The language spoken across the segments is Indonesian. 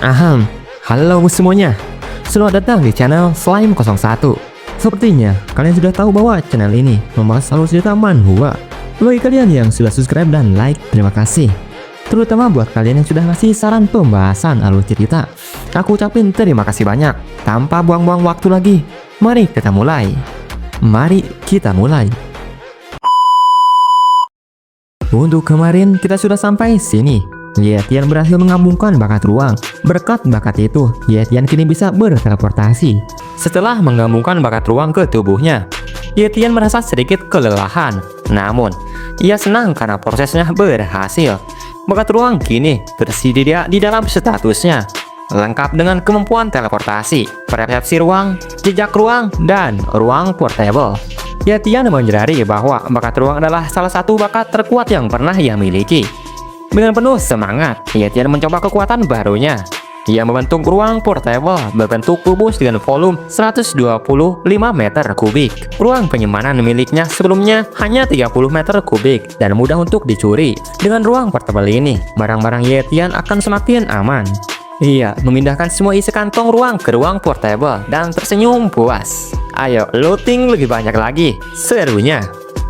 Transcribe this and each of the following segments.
Aham, halo semuanya. Selamat datang di channel Slime01. Sepertinya kalian sudah tahu bahwa channel ini membahas alur cerita manhwa. Bagi kalian yang sudah subscribe dan like, terima kasih. Terutama buat kalian yang sudah ngasih saran pembahasan alur cerita, aku ucapin terima kasih banyak. Tanpa buang-buang waktu lagi, mari kita mulai. Untuk kemarin kita sudah sampai sini. Ye Tian berhasil mengambungkan bakat ruang. Berkat bakat itu, Ye Tian kini bisa berteleportasi. Setelah menggabungkan bakat ruang ke tubuhnya, Ye Tian merasa sedikit kelelahan. Namun, ia senang karena prosesnya berhasil. Bakat ruang kini tersedia di dalam statusnya, lengkap dengan kemampuan teleportasi, persepsi ruang, jejak ruang, dan ruang portable. Ye Tian menyadari bahwa bakat ruang adalah salah satu bakat terkuat yang pernah ia miliki. Dengan penuh semangat, Ye Tian mencoba kekuatan barunya. Ia membentuk ruang portable berbentuk kubus dengan volume 125 meter kubik. Ruang penyimpanan miliknya sebelumnya hanya 30 meter kubik dan mudah untuk dicuri. Dengan ruang portable ini, barang-barang Ye Tian akan semakin aman. Ia memindahkan semua isi kantong ruang ke ruang portable dan tersenyum puas. Ayo looting lebih banyak lagi, serunya.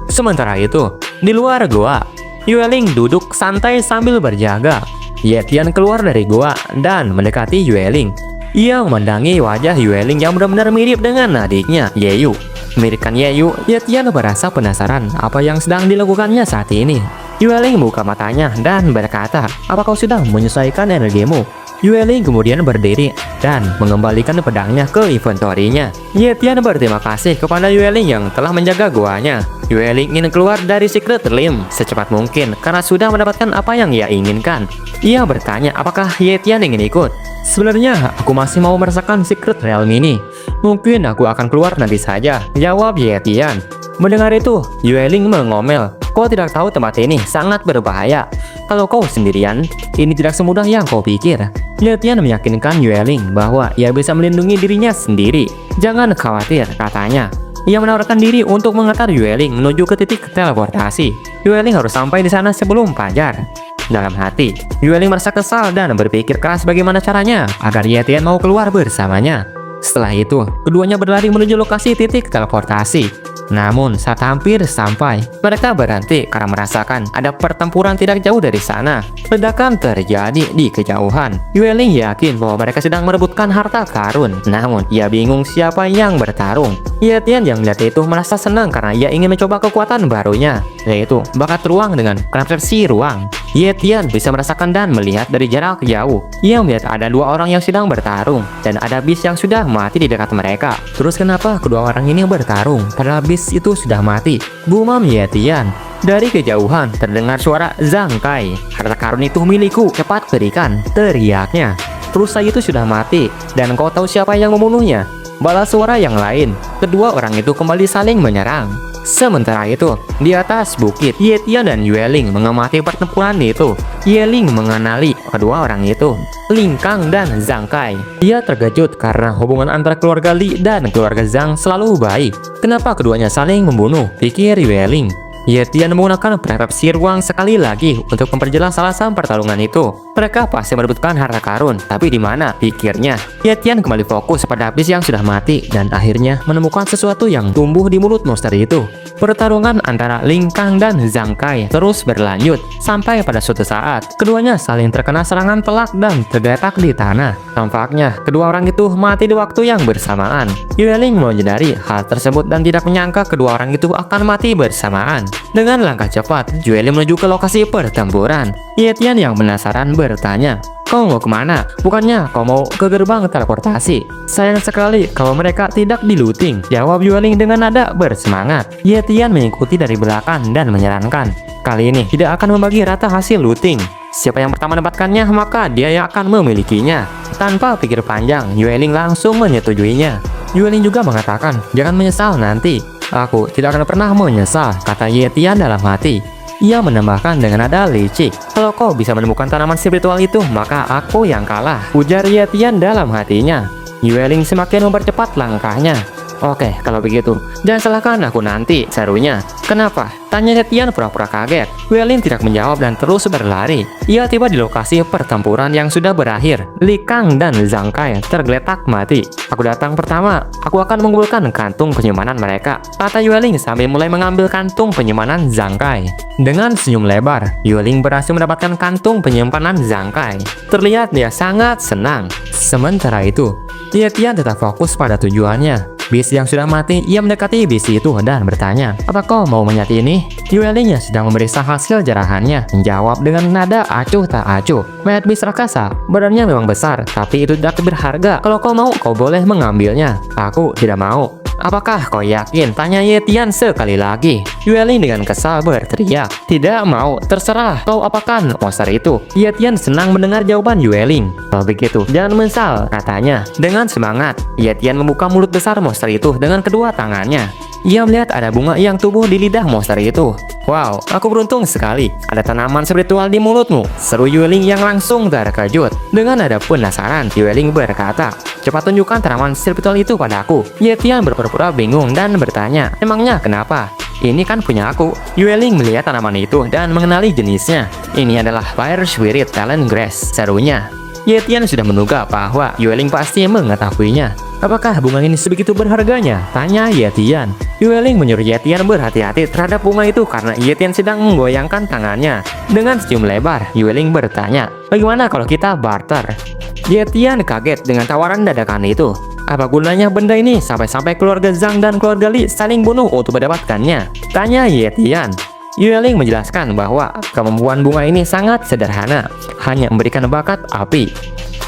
Sementara itu, di luar goa, Yueling duduk santai sambil berjaga. Ye Tian keluar dari goa dan mendekati Yueling. Ia memandangi wajah Yueling yang benar-benar mirip dengan adiknya, Yeyu. Miripkan Yeyu, Ye Tian merasa penasaran apa yang sedang dilakukannya saat ini. Yueling buka matanya dan berkata, "Apa kau sudah menyesuaikan energimu?" Yueling kemudian berdiri dan mengembalikan pedangnya ke inventorinya. Ye Tian berterima kasih kepada Yueling yang telah menjaga goanya. Yueling ingin keluar dari Secret Realm secepat mungkin karena sudah mendapatkan apa yang ia inginkan. Ia bertanya apakah Ye Tian ingin ikut. "Sebenarnya aku masih mau merasakan Secret Realm ini. Mungkin aku akan keluar nanti saja," jawab Ye Tian. Mendengar itu, Yueling mengomel. "Kau tidak tahu tempat ini sangat berbahaya. Kalau kau sendirian, ini tidak semudah yang kau pikir." Ye Tian meyakinkan Yueling bahwa ia bisa melindungi dirinya sendiri. "Jangan khawatir," katanya. Ia menawarkan diri untuk mengantar Yueling menuju ke titik teleportasi. Yueling harus sampai di sana sebelum fajar. Dalam hati, Yueling merasa kesal dan berpikir keras bagaimana caranya agar Ye Tian mau keluar bersamanya. Setelah itu, keduanya berlari menuju lokasi titik teleportasi. Namun saat hampir sampai, mereka berhenti karena merasakan ada pertempuran tidak jauh dari sana. Ledakan terjadi di kejauhan. Yueling yakin bahwa mereka sedang merebutkan harta karun. Namun ia bingung siapa yang bertarung. Ye Tian yang melihat itu merasa senang karena ia ingin mencoba kekuatan barunya, yaitu bakat ruang dengan persepsi ruang. Ye Tian bisa merasakan dan melihat dari jarak jauh. Ia melihat ada dua orang yang sedang bertarung dan ada bis yang sudah mati di dekat mereka. Terus kenapa kedua orang ini bertarung padahal bis itu sudah mati? Gumam Ye Tian. Dari kejauhan terdengar suara Zhang Kai. "Harta karun itu milikku, cepat berikan," teriaknya. "Rusa itu sudah mati dan kau tahu siapa yang membunuhnya?" balas suara yang lain. Kedua orang itu kembali saling menyerang. Sementara itu, di atas bukit, Ye Tian dan Yueling mengamati pertempuran itu. Yueling mengenali kedua orang itu, Ling Kang dan Zhang Kai. Ia terkejut karena hubungan antara keluarga Li dan keluarga Zhang selalu baik. Kenapa keduanya saling membunuh? Pikir Yueling. Ye Tian menggunakan persepsi ruang sekali lagi untuk memperjelas alasan pertarungan itu. Mereka pasti merebutkan harta karun, tapi di mana? Pikirnya. Ye Tian kembali fokus pada bis yang sudah mati dan akhirnya menemukan sesuatu yang tumbuh di mulut monster itu. Pertarungan antara Ling Kang dan Zhang Kai terus berlanjut sampai pada suatu saat keduanya saling terkena serangan telak dan tergeletak di tanah. Tampaknya kedua orang itu mati di waktu yang bersamaan. Yueling menyadari hal tersebut dan tidak menyangka kedua orang itu akan mati bersamaan. Dengan langkah cepat, Yueling menuju ke lokasi pertempuran. Ye Tian yang penasaran bertanya, "Kau mau kemana? Bukannya kau mau ke gerbang teleportasi?" "Sayang sekali kalau mereka tidak di-looting," jawab Yueling dengan nada bersemangat. Ye Tian mengikuti dari belakang dan menyarankan, "Kali ini tidak akan membagi rata hasil looting. Siapa yang pertama mendapatkannya, maka dia yang akan memilikinya." Tanpa pikir panjang, Yueling langsung menyetujuinya. Yueling juga mengatakan, "Jangan menyesal nanti." "Aku tidak akan pernah menyesal," kata Ye Tian dalam hati. Ia menambahkan dengan nada licik, "Kalau kau bisa menemukan tanaman spiritual itu, maka aku yang kalah," ujar Ye Tian dalam hatinya. Yueling semakin mempercepat langkahnya. Oke, kalau begitu, jangan salahkan aku nanti, serunya. Kenapa? Tanya Tian pura-pura kaget. Yueling tidak menjawab dan terus berlari. Ia tiba di lokasi pertempuran yang sudah berakhir. Li Kang dan Zhang Kai tergeletak mati. Aku datang pertama, aku akan mengumpulkan kantung penyimpanan mereka, kata Yueling sambil mulai mengambil kantung penyimpanan Zhang Kai. Dengan senyum lebar, Yueling berhasil mendapatkan kantung penyimpanan Zhang Kai. Terlihat dia sangat senang. Sementara itu, Tian tetap fokus pada tujuannya. Bis yang sudah mati, ia mendekati bis itu dan bertanya, "Apa kau mau melihat ini?" Yueling yang sedang memeriksa hasil jarahannya menjawab dengan nada acuh tak acuh, "Mayat bis raksasa, badannya memang besar, tapi itu tidak berharga. Kalau kau mau, kau boleh mengambilnya." "Aku tidak mau." "Apakah kau yakin?" tanya Tian sekali lagi. Yueling dengan kesal berteriak, "Tidak mau, terserah kau apakan monster itu." Tian senang mendengar jawaban Yueling. "Kalau begitu, jangan menyesal," katanya. Dengan semangat, Tian membuka mulut besar monster itu dengan kedua tangannya. Ia melihat ada bunga yang tumbuh di lidah monster itu. "Wow, aku beruntung sekali. Ada tanaman spiritual di mulutmu," seru Yueling yang langsung terkejut. Dengan nada penasaran, Yueling berkata, "Cepat tunjukkan tanaman spiritual itu padaku." Tian berpura-pura bingung dan bertanya, "Emangnya kenapa?" "Ini kan punya aku." Yueling melihat tanaman itu dan mengenali jenisnya. "Ini adalah Fire Spirit Talent Grass," serunya. Tian sudah menduga bahwa Yueling pasti mengetahuinya. "Apakah bunga ini sebegitu berharganya?" tanya Tian. Yueling menyuruh Tian berhati-hati terhadap bunga itu karena Tian sedang menggoyangkan tangannya. Dengan senyum lebar, Yueling bertanya, "Bagaimana kalau kita barter?" Tian kaget dengan tawaran dadakan itu. "Apa gunanya benda ini sampai-sampai keluarga Zhang dan keluarga Li saling bunuh untuk mendapatkannya?" tanya Tian. Yueling menjelaskan bahwa kemampuan bunga ini sangat sederhana, hanya memberikan bakat api.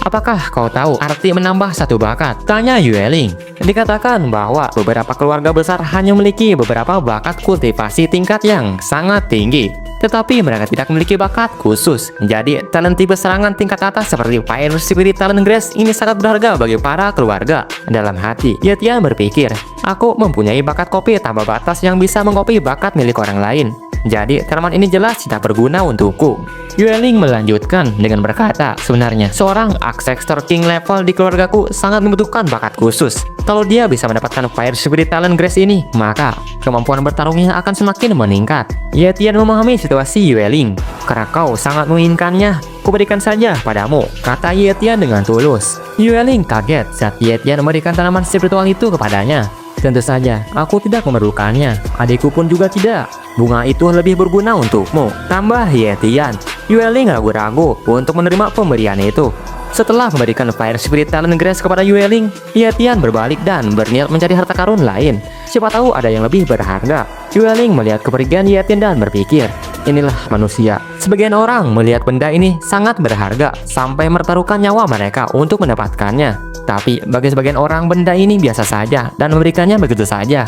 "Apakah kau tahu arti menambah satu bakat?" tanya Yueling. Dikatakan bahwa beberapa keluarga besar hanya memiliki beberapa bakat kultivasi tingkat yang sangat tinggi, tetapi mereka tidak memiliki bakat khusus. Jadi, talent tipe serangan tingkat atas seperti Fire Spirit Talent Grass ini sangat berharga bagi para keluarga. Dalam hati, Tian berpikir, "Aku mempunyai bakat kopi tanpa batas yang bisa mengkopi bakat milik orang lain. Jadi, tanaman ini jelas tidak berguna untukku." Yueling melanjutkan dengan berkata, "Sebenarnya, seorang Ancestor King level di keluargaku sangat membutuhkan bakat khusus. Kalau dia bisa mendapatkan Fire Spirit Talent Grass ini, maka kemampuan bertarungnya akan semakin meningkat." Tian memahami situasi Yueling. "Karena kau sangat menginginkannya, kuberikan saja padamu," kata Tian dengan tulus. Yueling kaget saat Tian memberikan tanaman spiritual itu kepadanya. "Tentu saja, aku tidak memerlukannya. Adikku pun juga tidak. Bunga itu lebih berguna untukmu," tambah Tian. Yueling ragu-ragu untuk menerima pemberian itu. Setelah memberikan Fire Spirit Talent Grass kepada Yueling, Tian berbalik dan berniat mencari harta karun lain. Siapa tahu ada yang lebih berharga. Yueling melihat kepergian Tian dan berpikir, "Inilah manusia. Sebagian orang melihat benda ini sangat berharga sampai mempertaruhkan nyawa mereka untuk mendapatkannya. Tapi bagi sebagian orang benda ini biasa saja dan memberikannya begitu saja."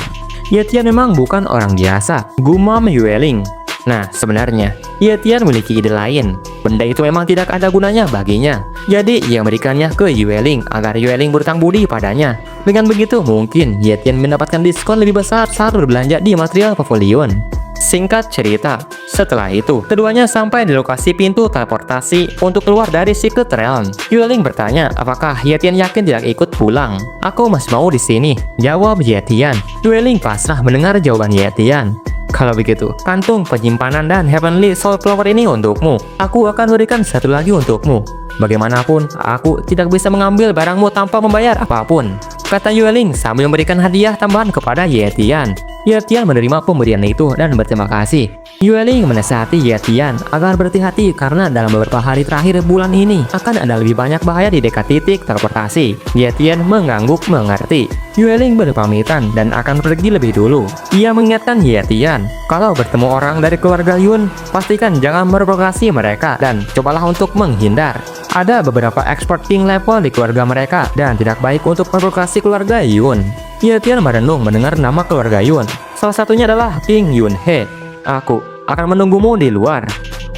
Tian memang bukan orang biasa, gumam Yueling. Nah, sebenarnya Tian memiliki ide lain. Benda itu memang tidak ada gunanya baginya. Jadi ia memberikannya ke Yueling agar Yueling berhutang budi padanya. Dengan begitu mungkin Tian mendapatkan diskon lebih besar saat berbelanja di material pavilion. Singkat cerita, setelah itu keduanya sampai di lokasi pintu teleportasi untuk keluar dari Secret Realm. Yueling bertanya apakah Tian yakin tidak ikut pulang. "Aku masih mau di sini," jawab Tian. Yueling pasrah mendengar jawaban Tian. "Kalau begitu, kantung penyimpanan dan Heavenly Soul Flower ini untukmu. Aku akan berikan satu lagi untukmu. Bagaimanapun, aku tidak bisa mengambil barangmu tanpa membayar apapun," kata Yueling sambil memberikan hadiah tambahan kepada Tian. Tian menerima pemberian itu dan berterima kasih. Yueling menasihati Tian agar berhati-hati karena dalam beberapa hari terakhir bulan ini akan ada lebih banyak bahaya di dekat titik teleportasi. Tian mengangguk mengerti. Yueling berpamitan dan akan pergi lebih dulu. Ia mengingatkan Tian, kalau bertemu orang dari keluarga Yun, pastikan jangan memprovokasi mereka dan cobalah untuk menghindar. Ada beberapa expert king level di keluarga mereka dan tidak baik untuk memprovokasi keluarga Yun. Tian merenung mendengar nama keluarga Yun. Salah satunya adalah King Yun He. "Aku akan menunggumu di luar,"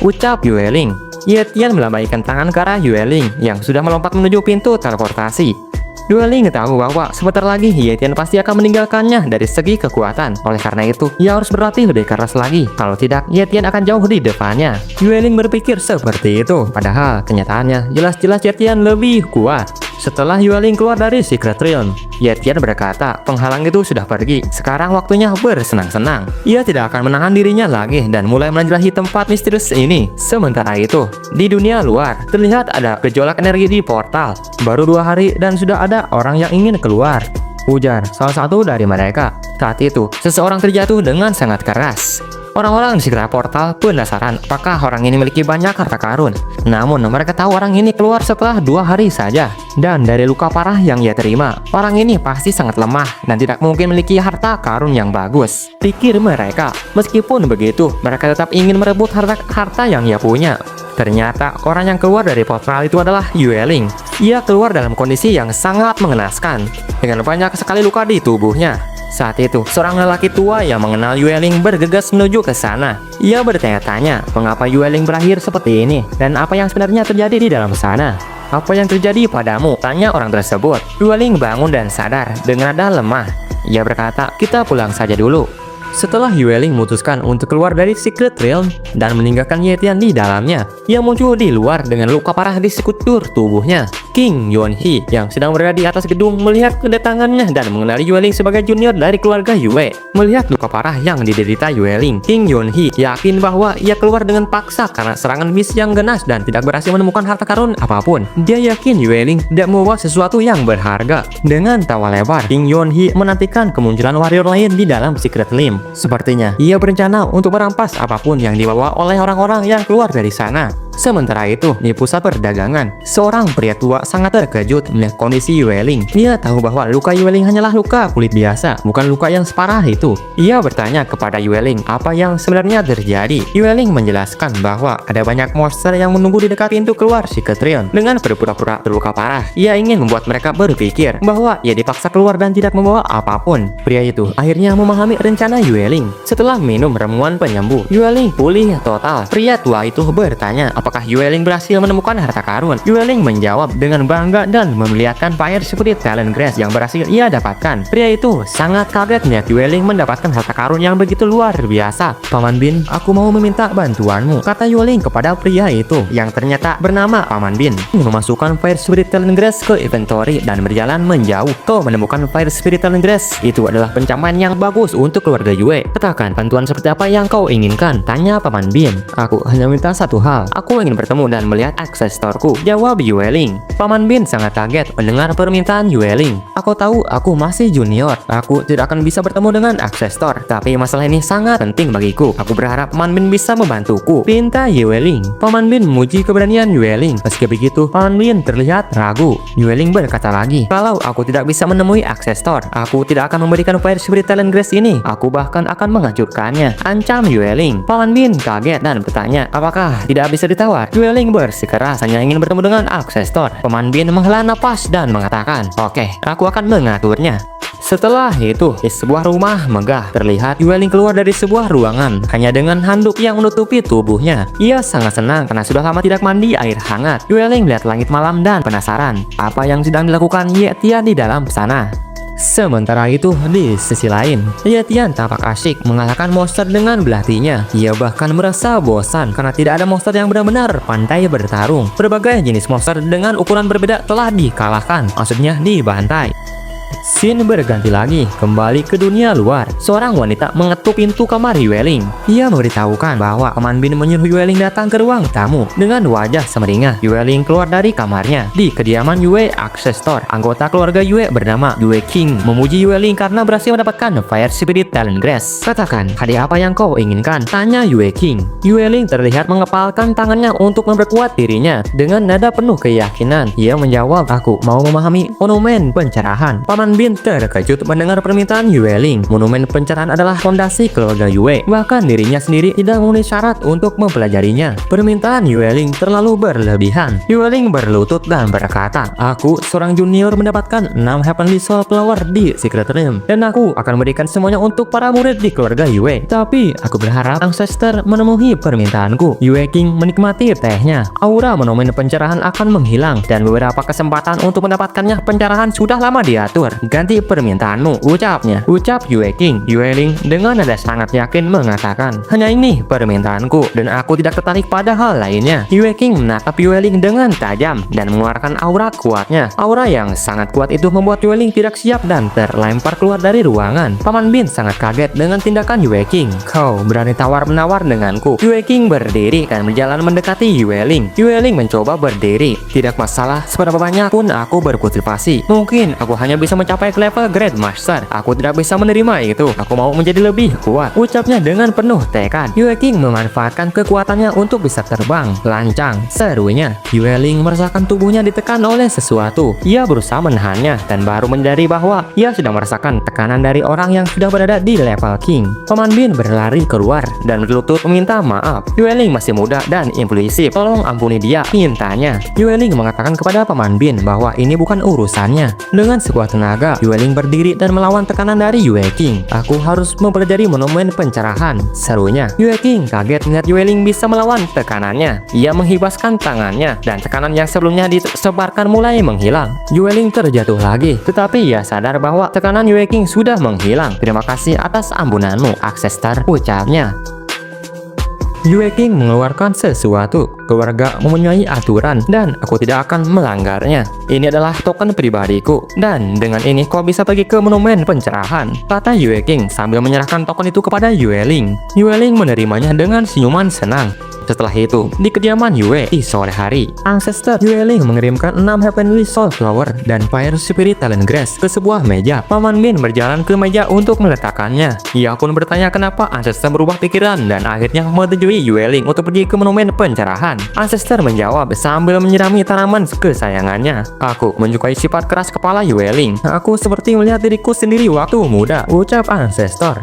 ucap Yueling. Tian melambaikan tangan ke arah Yueling yang sudah melompat menuju pintu teleportasi. Yueling tahu bahwa sebentar lagi Tian pasti akan meninggalkannya dari segi kekuatan. Oleh karena itu, ia harus berlatih lebih keras lagi. Kalau tidak, Tian akan jauh di depannya. Yueling berpikir seperti itu. Padahal kenyataannya jelas-jelas Tian lebih kuat. Setelah Yueling keluar dari Secret Realm, Ye Tian berkata penghalang itu sudah pergi. Sekarang waktunya bersenang-senang. Ia tidak akan menahan dirinya lagi dan mulai menjelajahi tempat misterius ini. Sementara itu, di dunia luar, terlihat ada gejolak energi di portal. Baru 2 hari dan sudah ada orang yang ingin keluar, ujar salah satu dari mereka. Saat itu, seseorang terjatuh dengan sangat keras. Orang-orang di sekitar portal penasaran apakah orang ini memiliki banyak harta karun. Namun mereka tahu orang ini keluar setelah 2 hari saja. Dan dari luka parah yang ia terima, orang ini pasti sangat lemah dan tidak mungkin memiliki harta karun yang bagus, pikir mereka. Meskipun begitu, mereka tetap ingin merebut harta yang ia punya. Ternyata orang yang keluar dari portal itu adalah Yueling. Ia keluar dalam kondisi yang sangat mengenaskan, dengan banyak sekali luka di tubuhnya. Saat itu, seorang lelaki tua yang mengenal Yueling bergegas menuju ke sana. Ia bertanya-tanya mengapa Yueling berakhir seperti ini dan apa yang sebenarnya terjadi di dalam sana. Apa yang terjadi padamu? Tanya orang tersebut. Yueling bangun dan sadar dengan nada lemah. Ia berkata, kita pulang saja dulu. Setelah Yueling memutuskan untuk keluar dari Secret Realm dan meninggalkan Ye Tian di dalamnya, ia muncul di luar dengan luka parah di sekujur tubuhnya. King Yuanhee yang sedang berada di atas gedung melihat kedatangannya dan mengenali Yueling sebagai junior dari keluarga Yue. Melihat luka parah yang diderita Yueling, King Yuanhee yakin bahwa ia keluar dengan paksa karena serangan miss yang ganas dan tidak berhasil menemukan harta karun apapun. Dia yakin Yueling tidak membawa sesuatu yang berharga. Dengan tawa lebar, King Yuanhee menantikan kemunculan warrior lain di dalam Secret Realm. Sepertinya ia berencana untuk merampas apapun yang dibawa oleh orang-orang yang keluar dari sana. Sementara itu, di pusat perdagangan, seorang pria tua sangat terkejut melihat kondisi Yueling. Dia tahu bahwa luka Yueling hanyalah luka kulit biasa, bukan luka yang separah itu. Ia bertanya kepada Yueling apa yang sebenarnya terjadi. Yueling menjelaskan bahwa ada banyak monster yang menunggu di dekat pintu keluar Secret Realm. Dengan berpura-pura terluka parah, ia ingin membuat mereka berpikir bahwa ia dipaksa keluar dan tidak membawa apapun. Pria itu akhirnya memahami rencana Yueling. Setelah minum ramuan penyembuh, Yueling pulih total. Pria tua itu bertanya apakah Yueling berhasil menemukan harta karun. Yueling menjawab dengan bangga dan memperlihatkan Fire Spirit Talent Grace yang berhasil ia dapatkan. Pria itu sangat kaget melihat Yueling mendapatkan harta karun yang begitu luar biasa. Paman Bin, aku mau meminta bantuanmu, kata Yueling kepada pria itu yang ternyata bernama Paman Bin. Memasukkan Fire Spirit Talent Grace ke inventory dan berjalan menjauh. Kau menemukan Fire Spirit Talent Grace. Itu adalah pencapaian yang bagus untuk keluarga Yue. Katakan bantuan seperti apa yang kau inginkan, tanya Paman Bin. Aku hanya minta satu hal. Aku ingin bertemu dan melihat akses store-ku, jawab Yueling. Paman Bin sangat kaget mendengar permintaan Yueling. Aku tahu aku masih junior. Aku tidak akan bisa bertemu dengan akses store. Tapi masalah ini sangat penting bagiku. Aku berharap Paman Bin bisa membantuku, pinta Yueling. Paman Bin memuji keberanian Yueling. Meski begitu, Paman Bin terlihat ragu. Yueling berkata lagi, kalau aku tidak bisa menemui akses store, aku tidak akan memberikan Fire Spirit Talent Grace ini. Aku bahkan akan menghancurkannya, ancam Yueling. Paman Bin kaget dan bertanya, apakah tidak bisa ditawar? Yueling bersikeras hanya ingin bertemu dengan akses store. Paman Bin menghela napas dan mengatakan, oke, aku akan mengaturnya. Setelah itu, di sebuah rumah megah, terlihat Yueling keluar dari sebuah ruangan hanya dengan handuk yang menutupi tubuhnya. Ia sangat senang karena sudah lama tidak mandi air hangat. Yueling melihat langit malam dan penasaran apa yang sedang dilakukan Ye Tian di dalam sana. Sementara itu, di sisi lain, Ye Tian tampak asyik mengalahkan monster dengan belatinya. Ia bahkan merasa bosan karena tidak ada monster yang benar-benar pandai bertarung. Berbagai jenis monster dengan ukuran berbeda telah dikalahkan, maksudnya dibantai. Scene berganti lagi, kembali ke dunia luar. Seorang wanita mengetuk pintu kamar Yueling. Ia memberitahukan bahwa Paman Bin menyuruh Yueling datang ke ruang tamu. Dengan wajah semeringah, Yueling keluar dari kamarnya. Di kediaman Yue Access Store, anggota keluarga Yue bernama Yue King memuji Yueling karena berhasil mendapatkan Fire Spirit Talent Grace. Katakan, hadiah apa yang kau inginkan? Tanya Yue King. Yueling terlihat mengepalkan tangannya untuk memperkuat dirinya. Dengan nada penuh keyakinan, ia menjawab, aku mau memahami monumen pencerahan. Paman Bin terkejut mendengar permintaan Yueling. Monumen pencerahan adalah fondasi keluarga Yue. Bahkan dirinya sendiri tidak memenuhi syarat untuk mempelajarinya. Permintaan Yueling terlalu berlebihan. Yueling berlutut dan berkata, aku seorang junior mendapatkan 6 Heavenly Soul Flower di Secret Realm, dan aku akan memberikan semuanya untuk para murid di keluarga Yue. Tapi aku berharap ancestor memenuhi permintaanku. Yue King menikmati tehnya. Aura monumen pencerahan akan menghilang dan beberapa kesempatan untuk mendapatkannya pencerahan sudah lama diatur. ganti permintaanmu, ucapnya. Ucap Yue King. Yue Ling dengan nada sangat yakin mengatakan, hanya ini permintaanku dan aku tidak tertarik pada hal lainnya. Yue King menatap Yue Ling dengan tajam dan mengeluarkan aura kuatnya. Aura yang sangat kuat itu membuat Yue Ling tidak siap dan terlempar keluar dari ruangan. Paman Bin sangat kaget dengan tindakan Yue King. Kau berani tawar-menawar denganku? Yue King berdiri dan berjalan mendekati Yue Ling. Yue Ling mencoba berdiri. Tidak masalah, seberapa banyak pun aku berkultivasi. Mungkin aku hanya bisa mencapai ke level Great Master. Aku tidak bisa menerima itu. Aku mau menjadi lebih kuat. Ucapnya dengan penuh tekad. Yue King memanfaatkan kekuatannya untuk bisa terbang. Lancang, serunya. Yue Ling merasakan tubuhnya ditekan oleh sesuatu. Ia berusaha menahannya dan baru menyadari bahwa ia sudah merasakan tekanan dari orang yang sudah berada di level King. Paman Bin berlari keluar dan berlutut meminta maaf. Yue Ling masih muda dan impulsif. Tolong ampuni dia, pintanya. Yue Ling mengatakan kepada Paman Bin bahwa ini bukan urusannya. Dengan sekuat tenaga, Yue Ling berdiri dan melawan tekanan dari Yue King. Aku harus mempelajari monumen pencerahan, serunya. Yue King kaget melihat Yue Ling bisa melawan tekanannya. Ia menghibaskan tangannya dan tekanan yang sebelumnya disebarkan mulai menghilang. Yue Ling terjatuh lagi, tetapi ia sadar bahwa tekanan Yue King sudah menghilang. Terima kasih atas ampunanmu, Ancestor, ucapnya. Yue King mengeluarkan sesuatu. Keluarga mempunyai aturan dan aku tidak akan melanggarnya. Ini adalah token pribadiku dan dengan ini kau bisa pergi ke monumen pencerahan, kata Yue King sambil menyerahkan token itu kepada Yue Ling. Yue Ling menerimanya dengan senyuman senang. Setelah itu, di kediaman Yue di sore hari, Ancestor Yue Ling mengirimkan 6 Heavenly Soul Flower dan Fire Spirit Talent Grass ke sebuah meja. Paman Bin berjalan ke meja untuk meletakkannya. Ia pun bertanya kenapa Ancestor berubah pikiran dan akhirnya menyetujui Yue Ling untuk pergi ke monumen pencerahan. Ancestor menjawab sambil menyirami tanaman kesayangannya. Aku menyukai sifat keras kepala Yue Ling. Aku seperti melihat diriku sendiri waktu muda, ucap Ancestor.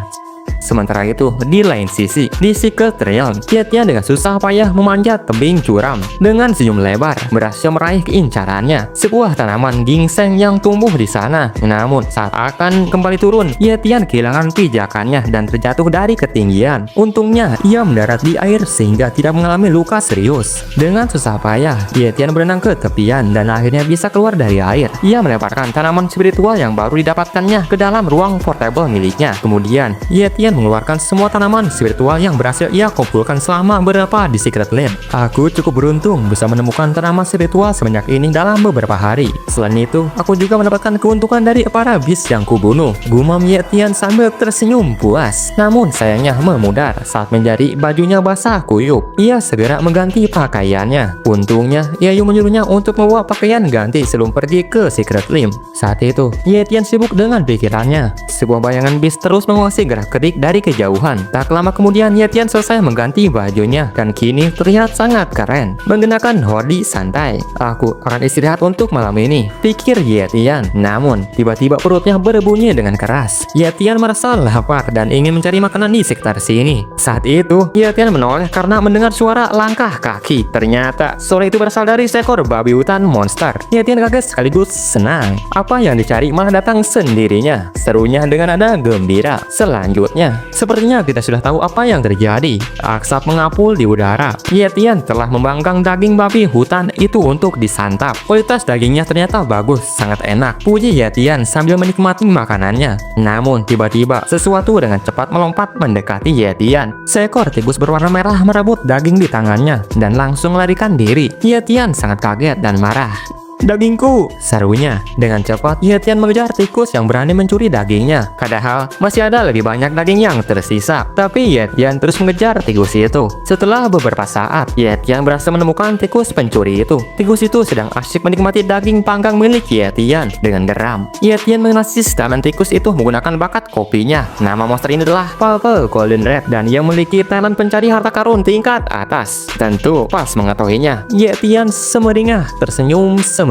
Sementara itu, di lain sisi, di Secret Realm, Tian dengan susah payah memanjat tebing curam. Dengan senyum lebar, berhasil meraih keincarannya, sebuah tanaman ginseng yang tumbuh di sana. Namun, saat akan kembali turun, Tian kehilangan pijakannya dan terjatuh dari ketinggian. Untungnya, ia mendarat di air sehingga tidak mengalami luka serius. Dengan susah payah, Tian berenang ke tepian dan akhirnya bisa keluar dari air. Ia melemparkan tanaman spiritual yang baru didapatkannya ke dalam ruang portable miliknya. Kemudian, Tian mengeluarkan semua tanaman spiritual yang berhasil ia kumpulkan selama berapa di Secret Lab. Aku cukup beruntung bisa menemukan tanaman spiritual sebanyak ini dalam beberapa hari. Selain itu, aku juga mendapatkan keuntungan dari para beast yang kubunuh, gumam Tian sambil tersenyum puas. Namun sayangnya memudar saat menjadi bajunya basah kuyup. Ia segera mengganti pakaiannya. Untungnya, Yayu menyuruhnya untuk membawa pakaian ganti sebelum pergi ke Secret Lab. Saat itu, Tian sibuk dengan pikirannya. Sebuah bayangan beast terus menguasai gerak-gerik dari kejauhan. Tak lama kemudian Tian selesai mengganti bajunya dan kini terlihat sangat keren. Mengenakan hoodie santai. Aku akan istirahat untuk malam ini, pikir Tian. Namun tiba-tiba perutnya berbunyi dengan keras. Tian merasa lapar dan ingin mencari makanan di sekitar sini. Saat itu Tian menoleh karena mendengar suara langkah kaki. Ternyata suara itu berasal dari seekor babi hutan monster. Tian kaget sekaligus senang. Apa yang dicari malah datang sendirinya, serunya dengan nada gembira. Selanjutnya, sepertinya kita sudah tahu apa yang terjadi. Asap mengapul di udara. Tian telah membanggang daging babi hutan itu untuk disantap. Kualitas dagingnya ternyata bagus, sangat enak, puji Tian sambil menikmati makanannya. Namun tiba-tiba sesuatu dengan cepat melompat mendekati Tian. Seekor tikus berwarna merah merebut daging di tangannya dan langsung melarikan diri. Tian sangat kaget dan marah. Dagingku, serunya. Dengan cepat, Tian mengejar tikus yang berani mencuri dagingnya. Padahal, masih ada lebih banyak daging yang tersisa. Tapi Tian terus mengejar tikus itu. Setelah beberapa saat, Tian berhasil menemukan tikus pencuri itu. Tikus itu sedang asyik menikmati daging panggang milik Tian dengan geram. Tian mengenali sistem tikus itu menggunakan bakat kopinya. Nama monster ini adalah Purple Golden Red dan ia memiliki talent pencari harta karun tingkat atas. Tentu, pas mengetahuinya, Tian semeringah, tersenyum semeringah.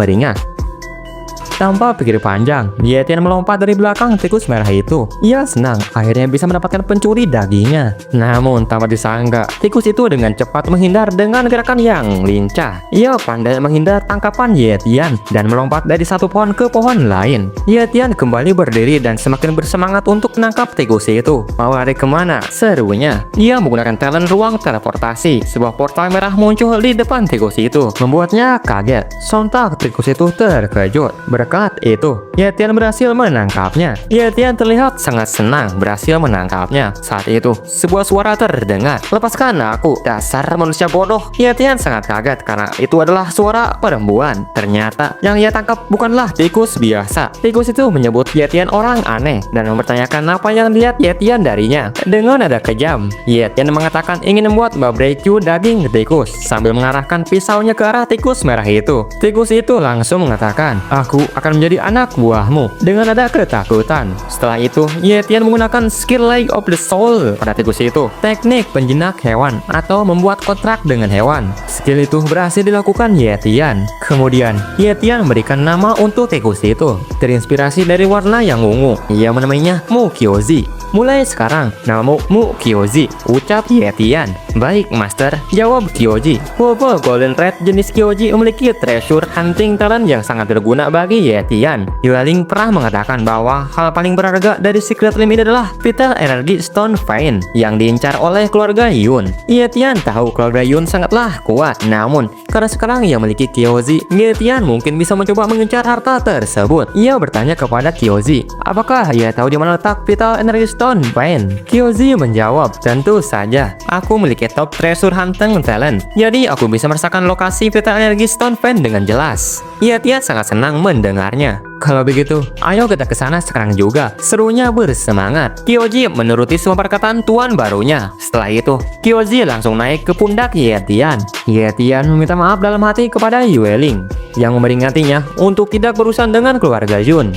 Tanpa pikir panjang, Tian melompat dari belakang tikus merah itu. Ia senang akhirnya bisa mendapatkan pencuri dagingnya. Namun tanpa disangka, tikus itu dengan cepat menghindar dengan gerakan yang lincah. Ia pandai menghindar tangkapan Tian dan melompat dari satu pohon ke pohon lain. Tian kembali berdiri dan semakin bersemangat untuk menangkap tikus itu. Mau lari kemana? Serunya. Ia menggunakan talent ruang teleportasi. Sebuah portal merah muncul di depan tikus itu, membuatnya kaget. Sontak tikus itu terkejut. Berkat itu, Ye Tian berhasil menangkapnya. Ye Tian terlihat sangat senang berhasil menangkapnya. Saat itu, sebuah suara terdengar. "Lepaskan aku, dasar manusia bodoh." Ye Tian sangat kaget karena itu adalah suara perempuan. Ternyata yang ia tangkap bukanlah tikus biasa. Tikus itu menyebut Ye Tian orang aneh dan mempertanyakan apa yang dilihat Ye Tian darinya. Dengan nada kejam, Ye Tian mengatakan ingin membuat barbecue daging tikus sambil mengarahkan pisaunya ke arah tikus merah itu. Tikus itu langsung mengatakan, "Aku akan menjadi anak buahmu," dengan nada ketakutan. Setelah itu, Ye Tian menggunakan skill Leg of the Soul pada tikus itu, teknik penjinak hewan atau membuat kontrak dengan hewan. Skill itu berhasil dilakukan Ye Tian. Kemudian, Ye Tian memberikan nama untuk tikus itu, terinspirasi dari warna yang ungu. Ia menamainya Mu Kyozi. "Mulai sekarang, namamu Mu Kyozi," ucap Ye Tian. "Baik, Master," jawab Kyoji. Purple Golden Red jenis Kyoji memiliki treasure hunting talent yang sangat berguna bagi Ye Tian. Yueling pernah mengatakan bahwa hal paling berharga dari Secret Limb ini adalah Vital Energy Stone Vein yang diincar oleh keluarga Yun. Ye Tian tahu keluarga Yun sangatlah kuat, namun karena sekarang ia memiliki Kyoji, Ye Tian mungkin bisa mencoba mengincar harta tersebut. Ia bertanya kepada Kyoji, apakah ia tahu di mana letak Vital Energy Stone Vein? Kyoji menjawab, "Tentu saja. Aku memiliki top treasure hunting talent, jadi aku bisa merasakan lokasi Vital Energy Stone Vein dengan jelas." Ye Tian sangat senang mendengarnya. "Kalau begitu, ayo kita ke sana sekarang juga," serunya bersemangat. Kyoji menuruti semua perkataan tuan barunya. Setelah itu, Kyoji langsung naik ke pundak Ye Tian. Ye Tian meminta maaf dalam hati kepada Yueling yang memperingatnya untuk tidak berurusan dengan keluarga Yun.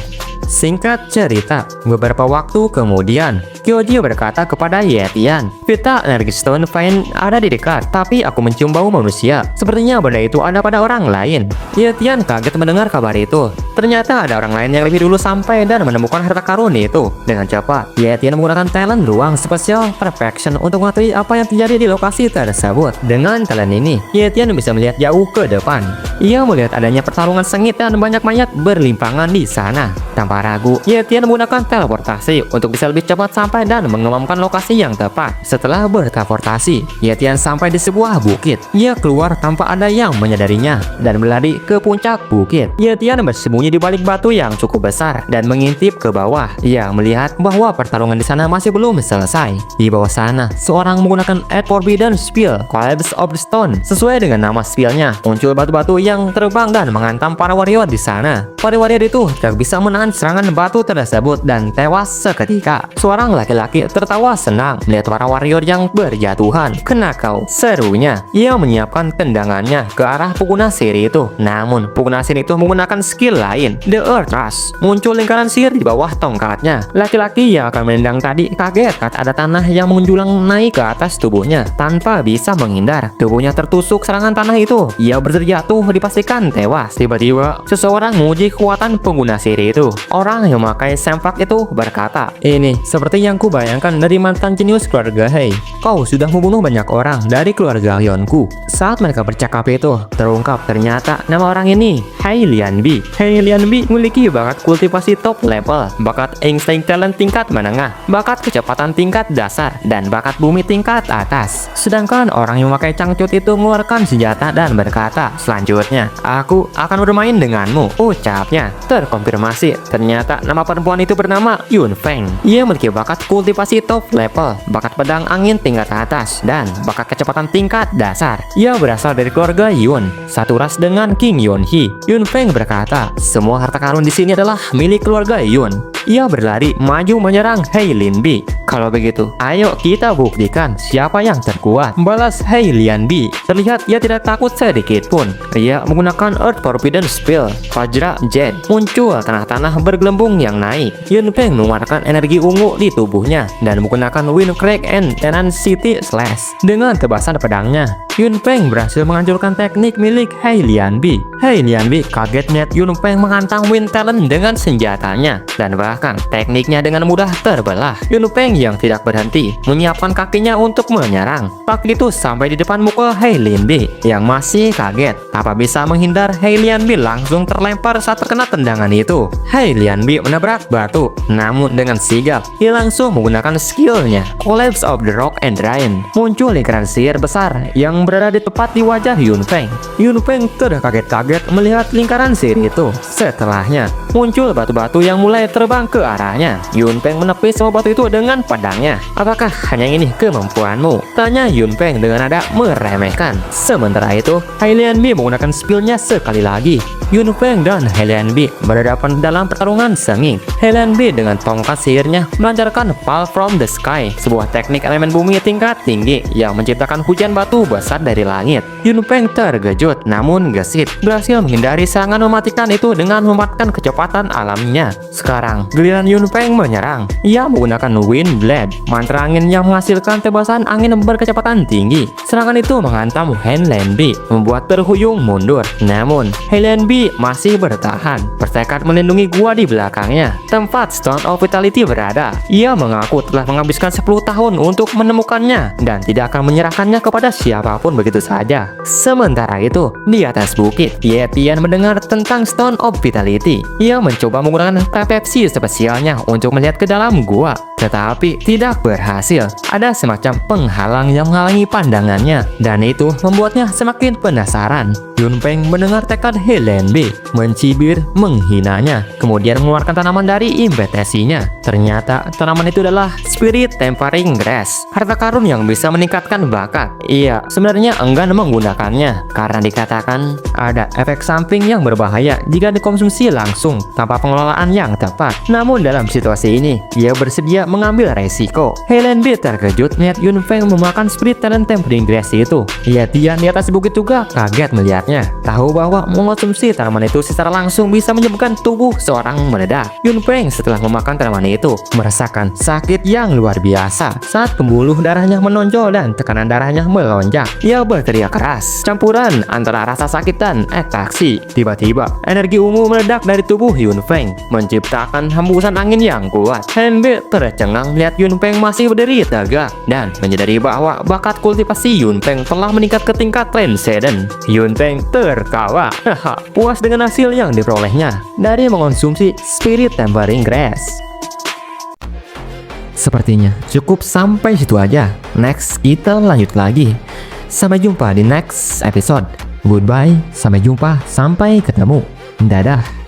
Singkat cerita, beberapa waktu kemudian, Kyoji berkata kepada Ye Tian, "Vital Energy Stone Vein ada di dekat, tapi aku mencium bau manusia. Sepertinya benda itu ada pada orang lain." Ye Tian kaget mendengar kabar itu. Ternyata ada orang lain yang lebih dulu sampai dan menemukan harta karun itu. Dengan cepat, Ye Tian menggunakan talent ruang spesial perfection untuk mengetahui apa yang terjadi di lokasi tersebut. Dengan talent ini, Ye Tian bisa melihat jauh ke depan. Ia melihat adanya pertarungan sengit dan banyak mayat berlimpangan di sana. Tanpa ragu, Ye Tian menggunakan teleportasi untuk bisa lebih cepat sampai dan mengemamkan lokasi yang tepat. Setelah berteleportasi, Ye Tian sampai di sebuah bukit. Ia keluar tanpa ada yang menyadarinya dan berlari ke puncak bukit. Ye Tian bersembunyi di balik batu yang cukup besar dan mengintip ke bawah. Ia melihat bahwa pertarungan di sana masih belum selesai. Di bawah sana, seorang menggunakan Eight Forbidden Spell, Collapse of the Stone. Sesuai dengan nama spellnya, muncul batu-batu yang terbang dan menghantam para warrior di sana. Para warrior itu tidak bisa menahan serangan batu tersebut dan tewas seketika. Seorang laki-laki tertawa senang melihat para warrior yang berjatuhan. "Kena kau," serunya. Ia menyiapkan tendangannya ke arah pengguna sihir itu. Namun, pengguna sihir itu menggunakan skill lain, The Earth Rush. Muncul lingkaran sihir di bawah tongkatnya. Laki-laki yang akan menendang tadi kaget saat ada tanah yang menjulang naik ke atas tubuhnya. Tanpa bisa menghindar, tubuhnya tertusuk serangan tanah itu. Ia terjatuh dipastikan tewas. Tiba-tiba, seseorang menguji kekuatan pengguna sihir itu. Orang yang memakai sempak itu berkata, "Ini seperti yang kubayangkan dari mantan jenius keluarga Hei. Kau sudah membunuh banyak orang dari keluarga Yonku." Saat mereka bercakap itu, terungkap ternyata nama orang ini Hei Lianbi. Hei Lianbi memiliki bakat kultivasi top level, bakat insting talent tingkat menengah, bakat kecepatan tingkat dasar, dan bakat bumi tingkat atas. Sedangkan orang yang memakai cangcut itu mengeluarkan senjata dan berkata, "Selanjutnya, aku akan bermain denganmu," ucapnya. Terkonfirmasi, ternyata nama perempuan itu bernama Yun Feng. Ia memiliki bakat kultivasi top level, bakat pedang angin tingkat atas, dan bakat kecepatan tingkat dasar. Ia berasal dari keluarga Yun, satu ras dengan King Yun Hee. Yun Feng berkata, "Semua harta karun di sini adalah milik keluarga Yun." Ia berlari maju menyerang Hei Lianbi. "Kalau begitu, ayo kita buktikan siapa yang terkuat," balas Hei Lianbi. Terlihat ia tidak takut sedikit pun. Ia menggunakan Earth Forbidden Spell, Vajra Jet. Muncul tanah-tanah bergelembung yang naik. Yun Feng mengeluarkan energi ungu di tubuhnya dan menggunakan Wind Crack and Tenacity Slash. Dengan tebasan pedangnya, Yun Feng berhasil menghancurkan teknik milik Hei Lianbi. Hei Lianbi kaget melihat Yun Feng menghantam Wind Talent dengan senjatanya dan bahkan tekniknya dengan mudah terbelah. Yun Feng yang tidak berhenti menyiapkan kakinya untuk menyerang. Kaki itu sampai di depan muka Hei Lianbi yang masih kaget. Tanpa bisa menghindar, Hei Lianbi langsung terlempar saat terkena tendangan itu. Hei Lianbi menabrak batu, namun dengan sigap ia langsung menggunakan skillnya Collapse of the Rock and Drain. Muncul lingkaran sihir besar yang berada di tepat di wajah Yun Feng. Yun Feng terkaget-kaget melihat lingkaran sihir itu. Setelahnya muncul batu-batu yang mulai terbang ke arahnya. Yun Feng menepis semua batu itu dengan pedangnya. Apakah hanya ini kemampuanmu? Tanya Yun Feng dengan nada meremehkan. Sementara itu, Hei Lianbi menggunakan skillnya sekali lagi. Yun Feng dan Hei Lianbi berhadapan dalam pertarungan sengit. Hei Lianbi dengan tongkat sihirnya melancarkan Fall from the Sky, sebuah teknik elemen bumi tingkat tinggi yang menciptakan hujan batu besar dari langit. Yun Feng terkejut namun gesit, berhasil menghindari serangan mematikan itu dengan memanfaatkan kecepatan alaminya. Sekarang giliran Yun Feng menyerang. Ia menggunakan Wind Blade, mantra angin yang menghasilkan tebasan angin berkecepatan tinggi. Serangan itu menghantam Hei Lianbi, membuat terhuyung mundur. Namun Hei Lianbi masih bertahan, bertekad melindungi gua di belakangnya, tempat Stone of Vitality berada. Ia mengaku telah menghabiskan 10 tahun untuk menemukannya dan tidak akan menyerahkannya kepada siapapun begitu saja. Sementara itu, di atas bukit, Ye Tian mendengar tentang Stone of Vitality. Ia mencoba menggunakan persepsi spesialnya untuk melihat ke dalam gua, tetapi tidak berhasil. Ada semacam penghalang yang menghalangi pandangannya, dan itu membuatnya semakin penasaran. Yun Feng mendengar tekad Hei Lianbi, mencibir, menghinanya, kemudian mengeluarkan tanaman dari impetesinya. Ternyata tanaman itu adalah Spirit Tempering Grass, harta karun yang bisa meningkatkan bakat. Ia sebenarnya enggan menggunakannya karena dikatakan ada efek samping yang berbahaya jika dikonsumsi langsung tanpa pengelolaan yang tepat. Namun dalam situasi ini, ia bersedia mengambil resiko. Hei Lianbi terkejut melihat Yun Feng memakan Spirit Tempering Grass itu. Ia Tian di atas bukit juga kaget melihatnya, tahu bahwa mengonsumsi tanaman itu secara langsung bisa menyebabkan tubuh seorang meledak. Yun Feng setelah memakan tanaman itu merasakan sakit yang luar biasa saat pembuluh darahnya menonjol dan tekanan darahnya melonjak. Ia berteriak keras, campuran antara rasa sakit dan atraksi. Tiba-tiba energi ungu meledak dari tubuh Yun Feng, menciptakan hembusan angin yang kuat. Lianbi tercengang melihat Yun Feng masih berdiri tegak dan menyadari bahwa bakat kultivasi Yun Feng telah meningkat ke tingkat transcendent. Yun Feng tertawa, puas dengan hasil yang diperolehnya dari mengonsumsi Spirit Tempering Grass. Sepertinya cukup sampai situ aja. Next kita lanjut lagi. Sampai jumpa di next episode. Goodbye, sampai jumpa, sampai ketemu. Dadah.